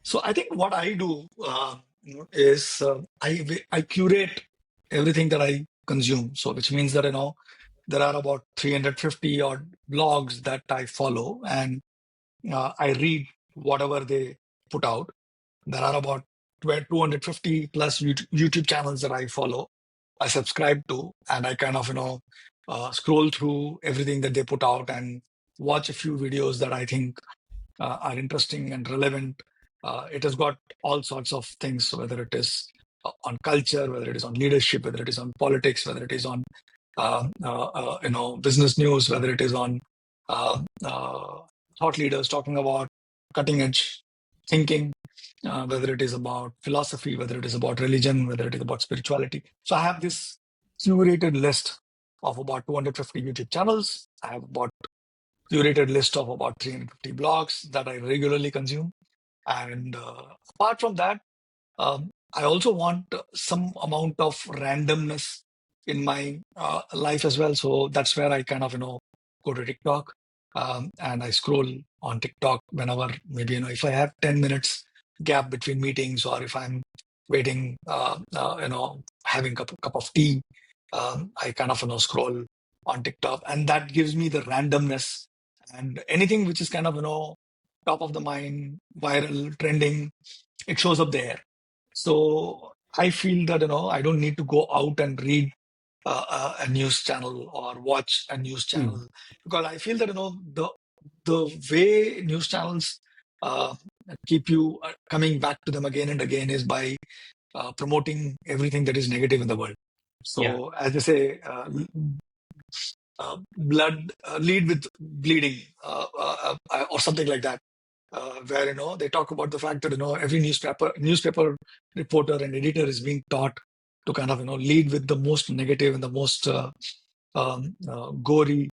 So I think what I do is I curate everything that I consume. So which means that there are about 350 odd blogs that I follow, and I read whatever they put out. There are about 250 plus YouTube channels that I follow, I subscribe to, and I kind of scroll through everything that they put out and watch a few videos that I think are interesting and relevant. It has got all sorts of things, whether it is on culture, whether it is on leadership, whether it is on politics, whether it is on business news, whether it is on thought leaders talking about cutting edge thinking, whether it is about philosophy, whether it is about religion, whether it is about spirituality. So I have this curated list of about 250 YouTube channels. I have about curated list of about 350 blogs that I regularly consume. And apart from that, I also want some amount of randomness in my life as well. So that's where I kind of, go to TikTok, and I scroll on TikTok whenever, maybe, if I have 10 minutes gap between meetings, or if I'm waiting, having a cup of tea, I kind of, scroll on TikTok, and that gives me the randomness, and anything which is kind of, top of the mind, viral, trending, it shows up there. So I feel that, I don't need to go out and read a news channel or watch a news Mm. channel, because I feel that, the way news channels uh, keep you coming back to them again and again is by promoting everything that is negative in the world. Yeah. So as they say, blood lead with bleeding, or something like that, where they talk about the fact that every newspaper reporter and editor is being taught to kind of lead with the most negative and the most gory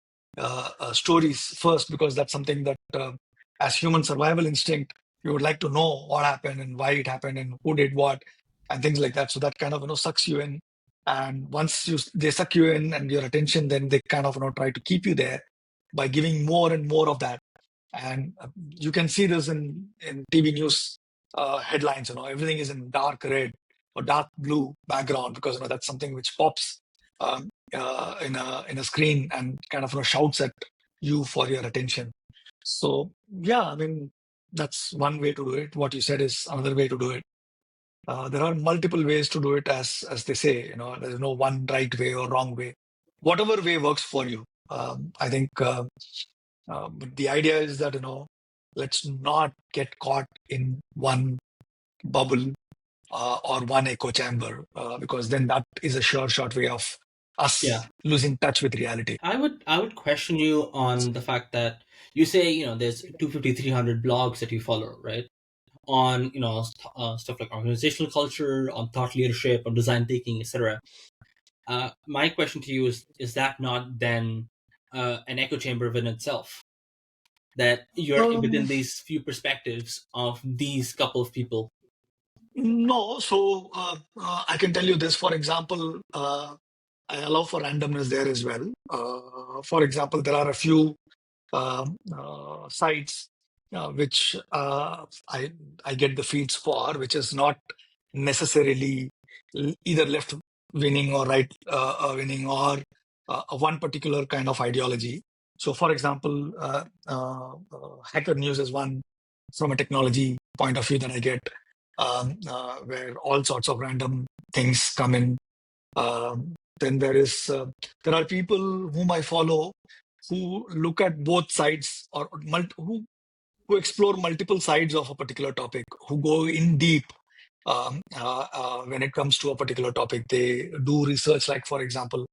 stories first, because that's something that, as human survival instinct, you would like to know what happened and why it happened and who did what and things like that. So that kind of sucks you in, and once they suck you in and your attention, then they kind of try to keep you there by giving more and more of that. And you can see this in TV news headlines. Everything is in dark red or dark blue background, because that's something which pops in a screen and kind of shouts at you for your attention. So yeah, I mean, that's one way to do it. What you said is another way to do it. There are multiple ways to do it, as they say. There's no one right way or wrong way. Whatever way works for you. I think but the idea is that let's not get caught in one bubble or one echo chamber, because then that is a sure shot way of Yeah. us losing touch with reality. I would question you on the fact that you say, there's 250, 300 blogs that you follow, right? On, stuff like organizational culture, on thought leadership, on design thinking, etc. My question to you is that not then an echo chamber within itself? That you're Um, within these few perspectives of these couple of people. no, so I can tell you this. For example, I allow for randomness there as well. For example, there are a few sites which I get the feeds for, which is not necessarily either left winning or right winning, or one particular kind of ideology. So, for example, Hacker News is one from a technology point of view that I get, where all sorts of random things come in. Then there are people whom I follow who look at both sides, or who explore multiple sides of a particular topic, who go in deep when it comes to a particular topic. They do research, like, for example,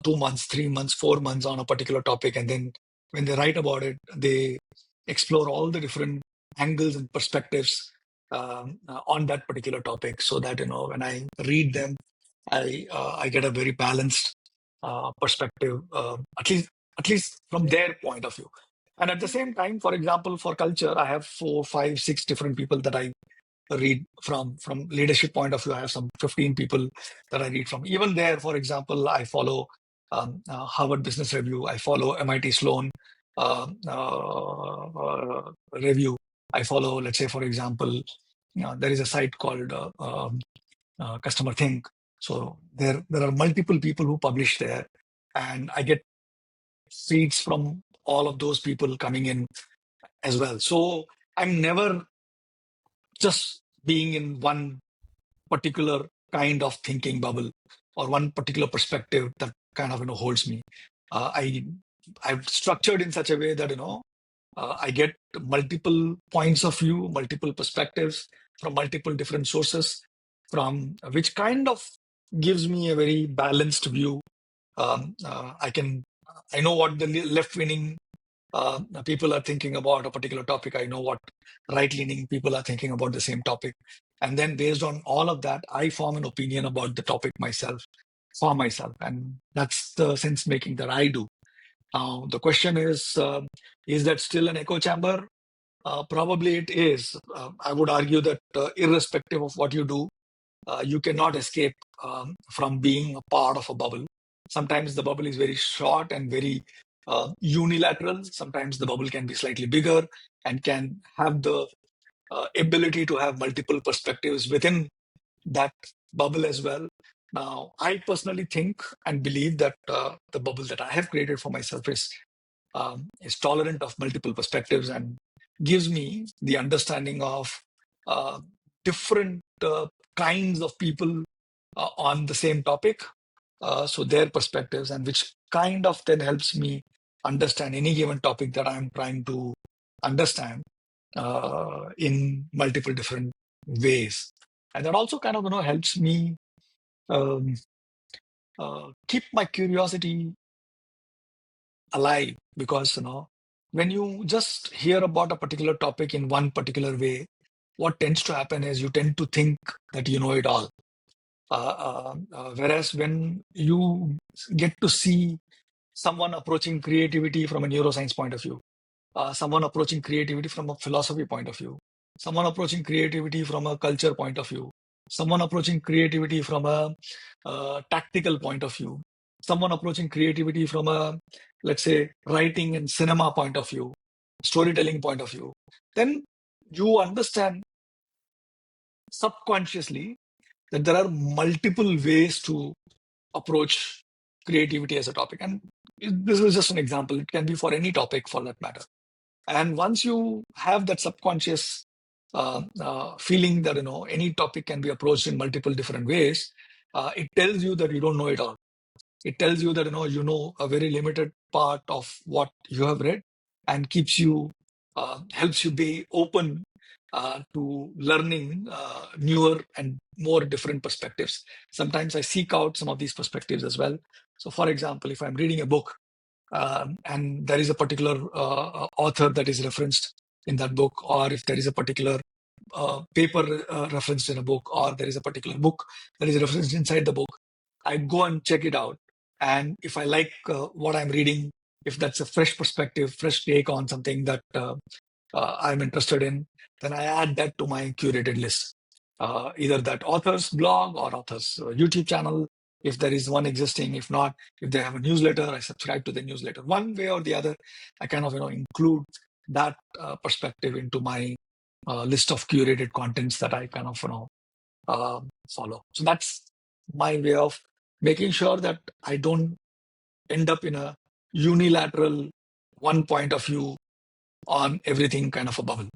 2 months, 3 months, 4 months on a particular topic, and then when they write about it, they explore all the different angles and perspectives on that particular topic, so that when I read them, I get a very balanced perspective, at least from their point of view. And at the same time, for example, for culture, I have 4, 5, 6 different people that I read from. From leadership point of view, I have some 15 people that I read from. Even there, for example, I follow Harvard Business Review. I follow MIT Sloan review. I follow, let's say, for example, there is a site called Customer Think. So there are multiple people who publish there, and I get feeds from all of those people coming in as well. So I'm never just being in one particular kind of thinking bubble or one particular perspective that kind of holds me. I've structured in such a way that I get multiple points of view, multiple perspectives from multiple different sources, from which kind of gives me a very balanced view. I know what the left-leaning people are thinking about a particular topic. I know what right-leaning people are thinking about the same topic. And then based on all of that, I form an opinion about the topic myself, for myself. And that's the sense making that I do. The question is that still an echo chamber? Probably it is. I would argue that irrespective of what you do, you cannot escape from being a part of a bubble. Sometimes the bubble is very short and very unilateral. Sometimes the bubble can be slightly bigger and can have the ability to have multiple perspectives within that bubble as well. Now, I personally think and believe that the bubble that I have created for myself is tolerant of multiple perspectives and gives me the understanding of uh, different kinds of people on the same topic. So their perspectives, and which kind of then helps me understand any given topic that I'm trying to understand in multiple different ways. And that also kind of helps me um, keep my curiosity alive, because when you just hear about a particular topic in one particular way, what tends to happen is you tend to think that you know it all. Whereas when you get to see someone approaching creativity from a neuroscience point of view, someone approaching creativity from a philosophy point of view, someone approaching creativity from a culture point of view, someone approaching creativity from a tactical point of view, someone approaching creativity from a, let's say, writing and cinema point of view, storytelling point of view, then you understand subconsciously that there are multiple ways to approach creativity as a topic. And this is just an example. It can be for any topic for that matter. And once you have that subconscious feeling that any topic can be approached in multiple different ways, it tells you that you don't know it all. It tells you that you know a very limited part of what you have read, and keeps you helps you be open to learning newer and more different perspectives. Sometimes I seek out some of these perspectives as well. So, for example, if I'm reading a book and there is a particular author that is referenced in that book, or if there is a particular paper referenced in a book, or there is a particular book that is referenced inside the book, I go and check it out. And if I like what I'm reading, if that's a fresh perspective, fresh take on something that I'm interested in, then I add that to my curated list. Either that author's blog or author's YouTube channel, if there is one existing. If not, if they have a newsletter, I subscribe to the newsletter. One way or the other, I kind of include that perspective into my list of curated contents that I kind of follow. So that's my way of making sure that I don't end up in a unilateral one point of view on everything kind of a bubble.